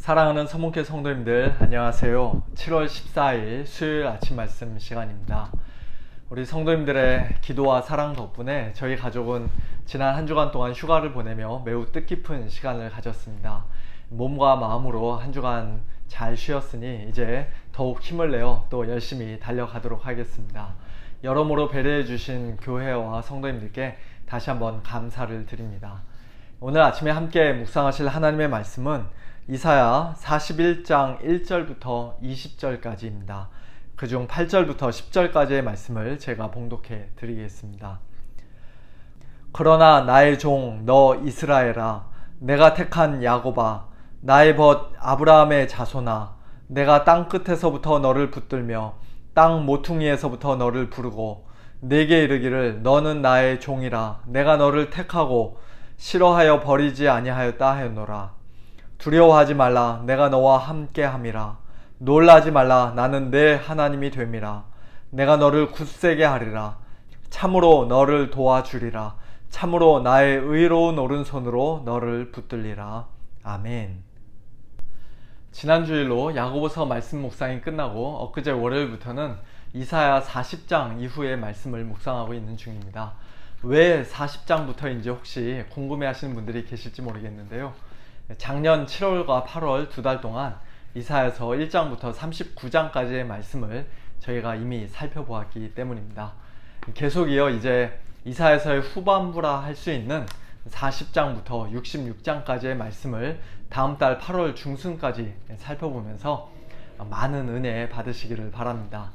사랑하는 서문회 성도님들 안녕하세요. 7월 14일 수요일 아침 말씀 시간입니다. 우리 성도님들의 기도와 사랑 덕분에 저희 가족은 지난 한 주간 동안 휴가를 보내며 매우 뜻깊은 시간을 가졌습니다. 몸과 마음으로 한 주간 잘 쉬었으니 이제 더욱 힘을 내어 또 열심히 달려가도록 하겠습니다. 여러모로 배려해 주신 교회와 성도님들께 다시 한번 감사를 드립니다. 오늘 아침에 함께 묵상하실 하나님의 말씀은 이사야 41장 1절부터 20절까지입니다. 그중 8절부터 10절까지의 말씀을 제가 봉독해 드리겠습니다. 그러나 나의 종 너 이스라엘아, 내가 택한 야곱아, 나의 벗 아브라함의 자손아, 내가 땅 끝에서부터 너를 붙들며 땅 모퉁이에서부터 너를 부르고 내게 이르기를 너는 나의 종이라, 내가 너를 택하고 싫어하여 버리지 아니하였다 하였노라. 두려워하지 말라, 내가 너와 함께 함이라. 놀라지 말라, 나는 내 하나님이 됨이라. 내가 너를 굳세게 하리라. 참으로 너를 도와주리라. 참으로 나의 의로운 오른손으로 너를 붙들리라. 아멘. 지난 주일로 야고보서 말씀 묵상이 끝나고 엊그제 월요일부터는 이사야 40장 이후의 말씀을 묵상하고 있는 중입니다. 왜 40장부터인지 혹시 궁금해하시는 분들이 계실지 모르겠는데요. 작년 7월과 8월 두 달 동안 이사야서 1장부터 39장까지의 말씀을 저희가 이미 살펴보았기 때문입니다. 계속 이어 이제 이사야서의 후반부라 할 수 있는 40장부터 66장까지의 말씀을 다음 달 8월 중순까지 살펴보면서 많은 은혜 받으시기를 바랍니다.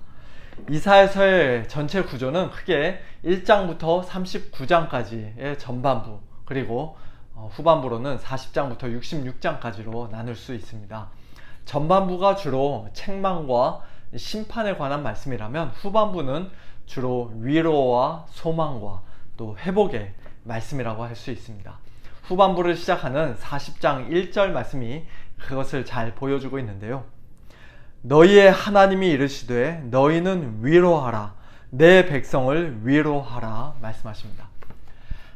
이사야서의 전체 구조는 크게 1장부터 39장까지의 전반부, 그리고 후반부로는 40장부터 66장까지로 나눌 수 있습니다. 전반부가 주로 책망과 심판에 관한 말씀이라면 후반부는 주로 위로와 소망과 또 회복의 말씀이라고 할 수 있습니다. 후반부를 시작하는 40장 1절 말씀이 그것을 잘 보여주고 있는데요. 너희의 하나님이 이르시되 너희는 위로하라, 내 백성을 위로하라 말씀하십니다.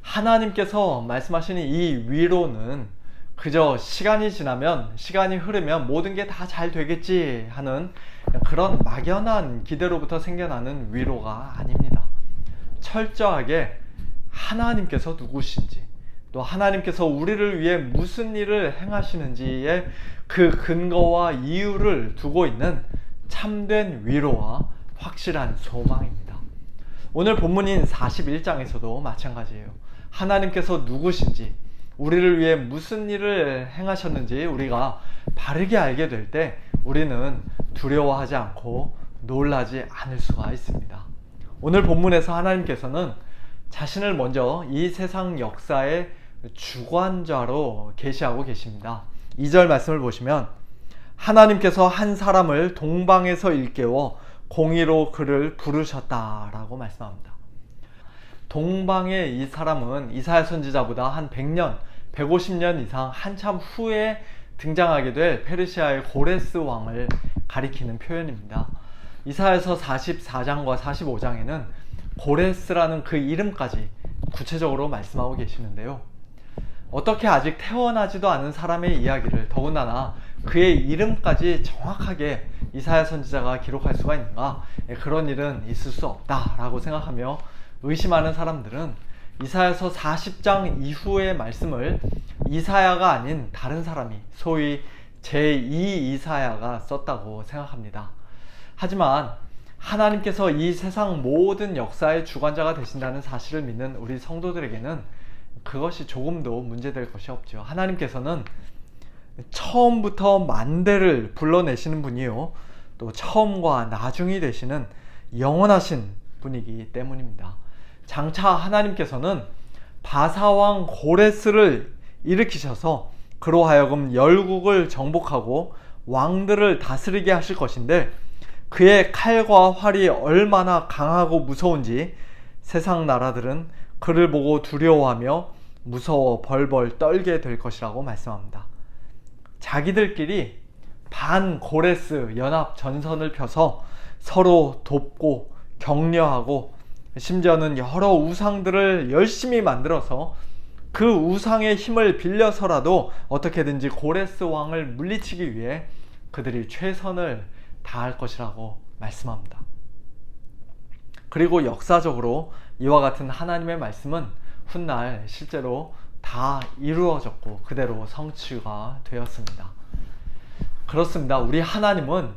하나님께서 말씀하시는 이 위로는 그저 시간이 지나면, 시간이 흐르면 모든 게 다 잘 되겠지 하는 그런 막연한 기대로부터 생겨나는 위로가 아닙니다. 철저하게 하나님께서 누구신지, 또 하나님께서 우리를 위해 무슨 일을 행하시는지의 그 근거와 이유를 두고 있는 참된 위로와 확실한 소망입니다. 오늘 본문인 41장에서도 마찬가지예요. 하나님께서 누구신지, 우리를 위해 무슨 일을 행하셨는지 우리가 바르게 알게 될 때 우리는 두려워하지 않고 놀라지 않을 수가 있습니다. 오늘 본문에서 하나님께서는 자신을 먼저 이 세상 역사의 주관자로 계시하고 계십니다. 2절 말씀을 보시면 하나님께서 한 사람을 동방에서 일깨워 공의로 그를 부르셨다라고 말씀합니다. 동방의 이 사람은 이사야 선지자보다 한 100년, 150년 이상 한참 후에 등장하게 될 페르시아의 고레스 왕을 가리키는 표현입니다. 이사야서 44장과 45장에는 고레스라는 그 이름까지 구체적으로 말씀하고 계시는데요. 어떻게 아직 태어나지도 않은 사람의 이야기를, 더군다나 그의 이름까지 정확하게 이사야 선지자가 기록할 수가 있는가? 그런 일은 있을 수 없다라고 생각하며 의심하는 사람들은 이사야서 40장 이후의 말씀을 이사야가 아닌 다른 사람이, 소위 제2 이사야가 썼다고 생각합니다. 하지만 하나님께서 이 세상 모든 역사의 주관자가 되신다는 사실을 믿는 우리 성도들에게는 그것이 조금도 문제될 것이 없죠. 하나님께서는 처음부터 만대를 불러내시는 분이요, 또 처음과 나중이 되시는 영원하신 분이기 때문입니다. 장차 하나님께서는 바사왕 고레스를 일으키셔서 그로 하여금 열국을 정복하고 왕들을 다스리게 하실 것인데, 그의 칼과 활이 얼마나 강하고 무서운지 세상 나라들은 그를 보고 두려워하며 무서워 벌벌 떨게 될 것이라고 말씀합니다. 자기들끼리 반 고레스 연합 전선을 펴서 서로 돕고 격려하고 심지어는 여러 우상들을 열심히 만들어서 그 우상의 힘을 빌려서라도 어떻게든지 고레스 왕을 물리치기 위해 그들이 최선을 다할 것이라고 말씀합니다. 그리고 역사적으로 이와 같은 하나님의 말씀은 훗날 실제로 다 이루어졌고 그대로 성취가 되었습니다. 그렇습니다. 우리 하나님은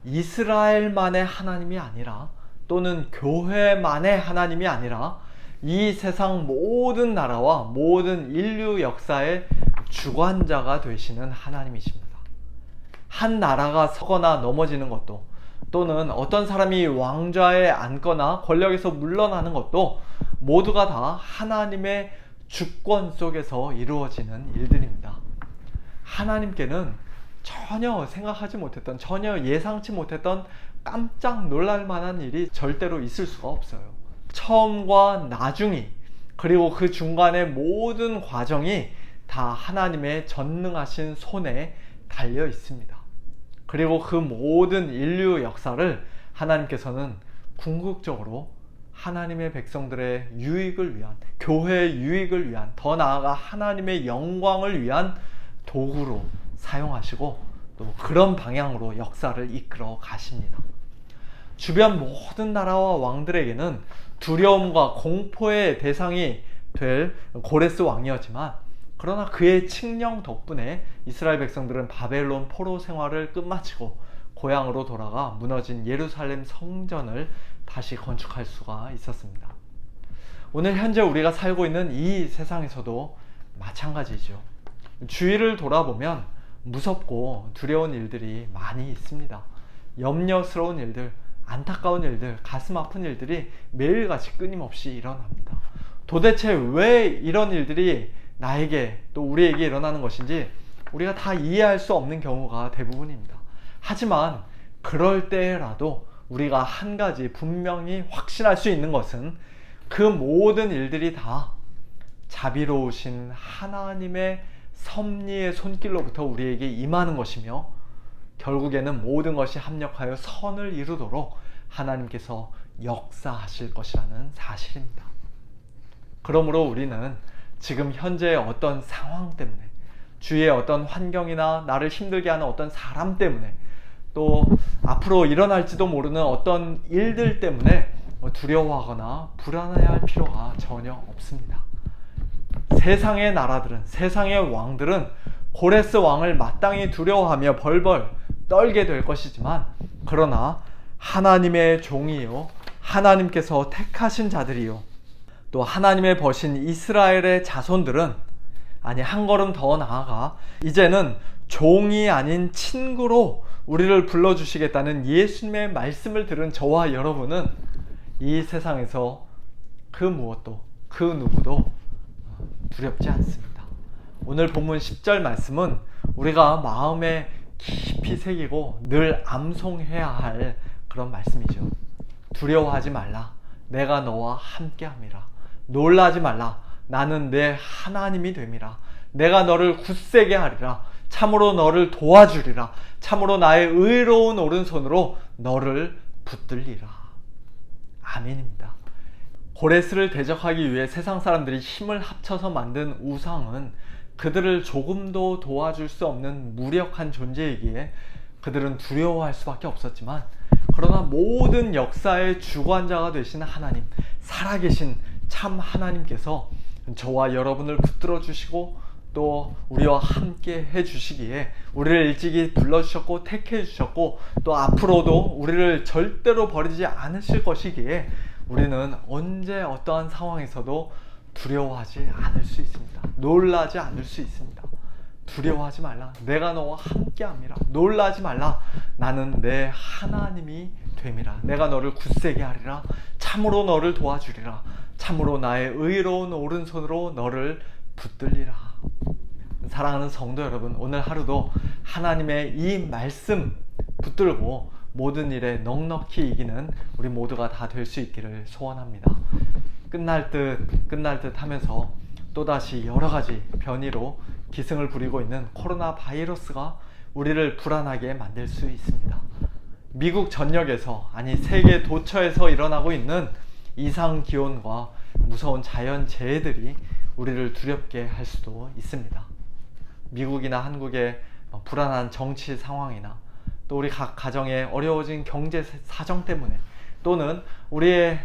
이스라엘만의 하나님이 아니라, 또는 교회만의 하나님이 아니라 이 세상 모든 나라와 모든 인류 역사의 주관자가 되시는 하나님이십니다. 한 나라가 서거나 넘어지는 것도, 또는 어떤 사람이 왕좌에 앉거나 권력에서 물러나는 것도 모두가 다 하나님의 주권 속에서 이루어지는 일들입니다. 하나님께는 전혀 생각하지 못했던, 전혀 예상치 못했던 깜짝 놀랄 만한 일이 절대로 있을 수가 없어요. 처음과 나중이, 그리고 그 중간의 모든 과정이 다 하나님의 전능하신 손에 달려 있습니다. 그리고 그 모든 인류 역사를 하나님께서는 궁극적으로 하나님의 백성들의 유익을 위한, 교회의 유익을 위한, 더 나아가 하나님의 영광을 위한 도구로 사용하시고 또 그런 방향으로 역사를 이끌어 가십니다. 주변 모든 나라와 왕들에게는 두려움과 공포의 대상이 될 고레스 왕이었지만, 그러나 그의 칙령 덕분에 이스라엘 백성들은 바벨론 포로 생활을 끝마치고 고향으로 돌아가 무너진 예루살렘 성전을 다시 건축할 수가 있었습니다. 오늘 현재 우리가 살고 있는 이 세상에서도 마찬가지죠. 주위를 돌아보면 무섭고 두려운 일들이 많이 있습니다. 염려스러운 일들, 안타까운 일들, 가슴 아픈 일들이 매일같이 끊임없이 일어납니다. 도대체 왜 이런 일들이 나에게, 또 우리에게 일어나는 것인지 우리가 다 이해할 수 없는 경우가 대부분입니다. 하지만 그럴 때라도 우리가 한 가지 분명히 확신할 수 있는 것은, 그 모든 일들이 다 자비로우신 하나님의 섭리의 손길로부터 우리에게 임하는 것이며, 결국에는 모든 것이 합력하여 선을 이루도록 하나님께서 역사하실 것이라는 사실입니다. 그러므로 우리는 지금 현재의 어떤 상황 때문에, 주위의 어떤 환경이나 나를 힘들게 하는 어떤 사람 때문에, 또 앞으로 일어날지도 모르는 어떤 일들 때문에 두려워하거나 불안해할 필요가 전혀 없습니다. 세상의 나라들은, 세상의 왕들은 고레스 왕을 마땅히 두려워하며 벌벌 떨게 될 것이지만, 그러나 하나님의 종이요, 하나님께서 택하신 자들이요, 또 하나님의 버신 이스라엘의 자손들은, 아니 한 걸음 더 나아가 이제는 종이 아닌 친구로 우리를 불러주시겠다는 예수님의 말씀을 들은 저와 여러분은 이 세상에서 그 무엇도, 그 누구도 두렵지 않습니다. 오늘 본문 10절 말씀은 우리가 마음에 깊이 새기고 늘 암송해야 할 그런 말씀이죠. 두려워하지 말라, 내가 너와 함께함이라. 놀라지 말라, 나는 내 하나님이 됨이라. 내가 너를 굳세게 하리라. 참으로 너를 도와주리라. 참으로 나의 의로운 오른손으로 너를 붙들리라. 아멘입니다. 고레스를 대적하기 위해 세상 사람들이 힘을 합쳐서 만든 우상은 그들을 조금도 도와줄 수 없는 무력한 존재이기에 그들은 두려워할 수밖에 없었지만, 그러나 모든 역사의 주관자가 되신 하나님, 살아계신 참 하나님께서 저와 여러분을 붙들어 주시고 또 우리와 함께 해주시기에 우리를 일찍이 불러주셨고 택해 주셨고, 또 앞으로도 우리를 절대로 버리지 않으실 것이기에 우리는 언제 어떠한 상황에서도 두려워하지 않을 수 있습니다. 놀라지 않을 수 있습니다. 두려워하지 말라, 내가 너와 함께함이라. 놀라지 말라, 나는 내 하나님이 됨이라. 내가 너를 굳세게 하리라. 참으로 너를 도와주리라. 참으로 나의 의로운 오른손으로 너를 붙들리라. 사랑하는 성도 여러분, 오늘 하루도 하나님의 이 말씀 붙들고 모든 일에 넉넉히 이기는 우리 모두가 다 될 수 있기를 소원합니다. 끝날 듯 하면서 또다시 여러가지 변이로 기승을 부리고 있는 코로나 바이러스가 우리를 불안하게 만들 수 있습니다. 미국 전역에서, 아니 세계 도처에서 일어나고 있는 이상 기온과 무서운 자연재해들이 우리를 두렵게 할 수도 있습니다. 미국이나 한국의 불안한 정치 상황이나 또 우리 각 가정의 어려워진 경제 사정 때문에 또는 우리의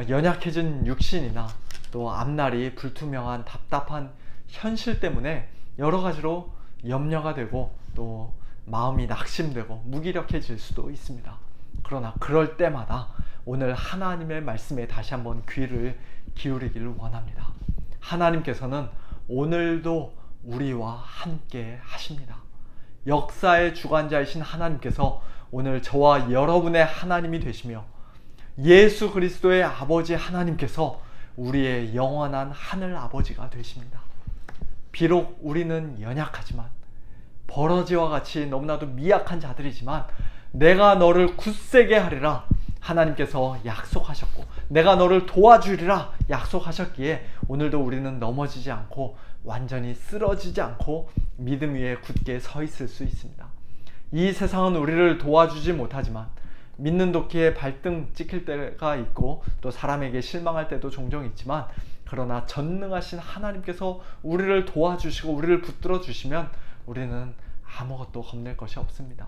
연약해진 육신이나 또 앞날이 불투명한 답답한 현실 때문에 여러 가지로 염려가 되고 또 마음이 낙심되고 무기력해질 수도 있습니다. 그러나 그럴 때마다 오늘 하나님의 말씀에 다시 한번 귀를 기울이기를 원합니다. 하나님께서는 오늘도 우리와 함께 하십니다. 역사의 주관자이신 하나님께서 오늘 저와 여러분의 하나님이 되시며 예수 그리스도의 아버지 하나님께서 우리의 영원한 하늘 아버지가 되십니다. 비록 우리는 연약하지만 버러지와 같이 너무나도 미약한 자들이지만 내가 너를 굳세게 하리라 하나님께서 약속하셨고 내가 너를 도와주리라 약속하셨기에 오늘도 우리는 넘어지지 않고 완전히 쓰러지지 않고 믿음 위에 굳게 서 있을 수 있습니다. 이 세상은 우리를 도와주지 못하지만 믿는 도끼에 발등 찍힐 때가 있고 또 사람에게 실망할 때도 종종 있지만 그러나 전능하신 하나님께서 우리를 도와주시고 우리를 붙들어 주시면 우리는 아무것도 겁낼 것이 없습니다.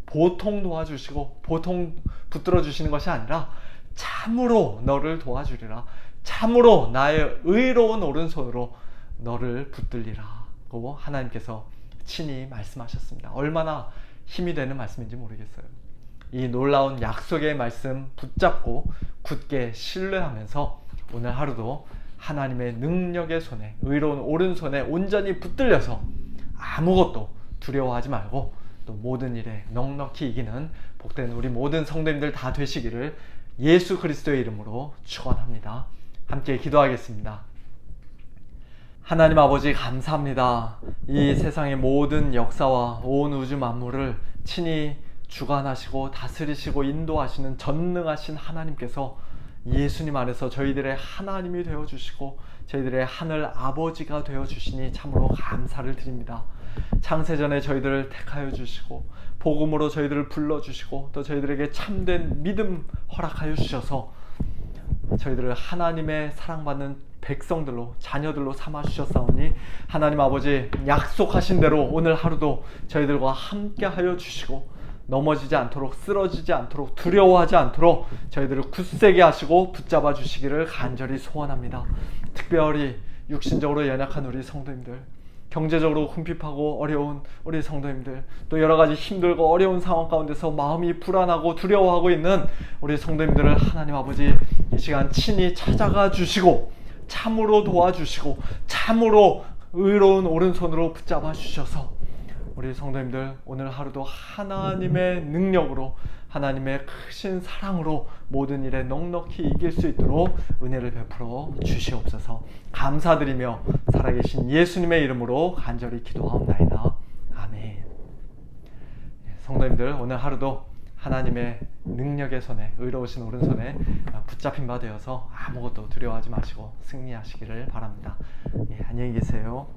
보통 도와주시고 보통 붙들어 주시는 것이 아니라 참으로 너를 도와주리라, 참으로 나의 의로운 오른손으로 너를 붙들리라고 하나님께서 친히 말씀하셨습니다. 얼마나 힘이 되는 말씀인지 모르겠어요. 이 놀라운 약속의 말씀 붙잡고 굳게 신뢰하면서 오늘 하루도 하나님의 능력의 손에, 의로운 오른손에 온전히 붙들려서 아무것도 두려워하지 말고 또 모든 일에 넉넉히 이기는 복된 우리 모든 성도님들 다 되시기를 예수 그리스도의 이름으로 축원합니다. 함께 기도하겠습니다. 하나님 아버지 감사합니다. 이 세상의 모든 역사와 온 우주 만물을 친히 주관하시고 다스리시고 인도하시는 전능하신 하나님께서 예수님 안에서 저희들의 하나님이 되어주시고 저희들의 하늘 아버지가 되어주시니 참으로 감사를 드립니다. 창세전에 저희들을 택하여 주시고 복음으로 저희들을 불러주시고 또 저희들에게 참된 믿음 허락하여 주셔서 저희들을 하나님의 사랑받는 백성들로 자녀들로 삼아 주셨사오니 하나님 아버지 약속하신 대로 오늘 하루도 저희들과 함께 하여 주시고 넘어지지 않도록 쓰러지지 않도록 두려워하지 않도록 저희들을 굳세게 하시고 붙잡아 주시기를 간절히 소원합니다. 특별히 육신적으로 연약한 우리 성도님들, 경제적으로 궁핍하고 어려운 우리 성도님들, 또 여러가지 힘들고 어려운 상황 가운데서 마음이 불안하고 두려워하고 있는 우리 성도님들을 하나님 아버지 이 시간 친히 찾아가 주시고 참으로 도와주시고 참으로 의로운 오른손으로 붙잡아 주셔서 우리 성도님들 오늘 하루도 하나님의 능력으로 하나님의 크신 사랑으로 모든 일에 넉넉히 이길 수 있도록 은혜를 베풀어 주시옵소서. 감사드리며 살아계신 예수님의 이름으로 간절히 기도하옵나이다. 아멘. 성도님들 오늘 하루도 하나님의 능력의 손에 의로우신 오른손에 붙잡힌 바 되어서 아무것도 두려워하지 마시고 승리하시기를 바랍니다. 안녕히 계세요.